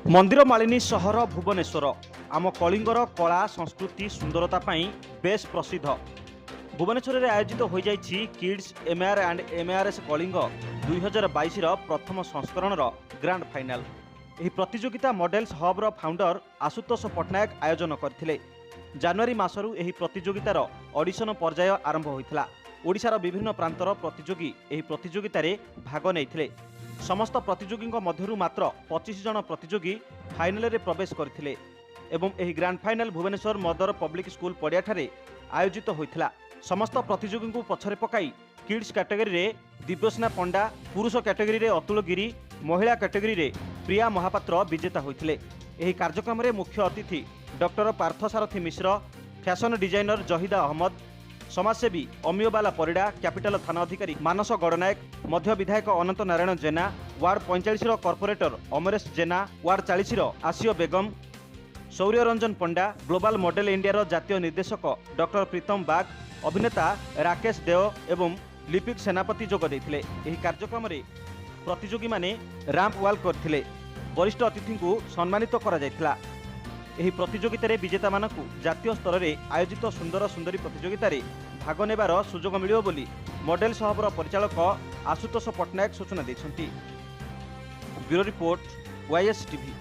मंदिर मालिनी सहर भुवनेश्वर आम कलिंगर कला संस्कृति सुंदरता बेस प्रसिद्ध। भुवनेश्वर में आयोजित हो जाइछि kids M R and M R S Kalinga 2022 प्रथम संस्करण ग्रांड फाइनाल। यह प्रतियोगिता मॉडल्स हब्र फाउंडर आशुतोष पट्टनायक आयोजन करथिले। जनवरी मासरू यह प्रतियोगितार ऑडिशन पर्याय आरंभ होइथिला। ओडिशार विभिन्न प्रांतर प्रतियोगी यह प्रतियोगिता भाग नहीं। समस्त प्रतियोगी मध्यरु मात्र 25 जन प्रतियोगी फाइनाल रे प्रवेश करथिले एवं एही grand final Bhubaneswar mother public school पड़ियाठारे आयोजित होइथिला। समस्त प्रतियोगी को पछरे पकाई किड्स कैटेगरी रे दिव्यसेना पंडा, पुरुष कैटेगरी रे अतुल गिरी, महिला कैटेगरी रे प्रिया महापात्र विजेता होइथिले। एही कार्यक्रम रे मुख्य अतिथि डॉक्टर पार्थसारथी मिश्र, फैशन डिजाइनर जहिदा अहमद, समाजसेवी अमियोबाला परिडा, कैपिटल थाना अधिकारी मानस गड़नायक, मध्य विधायक अनंत नारायण जेना, वार्ड 45 कॉर्पोरेटर अमरेश जेना, वार्ड 40 आसियो बेगम, शौर्य रंजन पंडा, ग्लोबल मॉडल इंडिया जातीय निर्देशक डॉक्टर प्रीतम बाग, अभिनेता राकेश देव एवं लिपिक सेनापति जोग देथिले। एही कार्यक्रम रे प्रतियोगी माने रैंप वॉक करथिले। वरिष्ठ अतिथि को सम्मानित करा जायथिला। एही प्रतियोगिता रे विजेता मानकु जातीय स्तर रे आयोजित सुंदर सुंदरी प्रतियोगिता रे भाग नेबार सुजोग मिलियो बोली मॉडल सहबर परिचालक आशुतोष पट्टनायक सूचना दैछंती। Bureau report YS TV.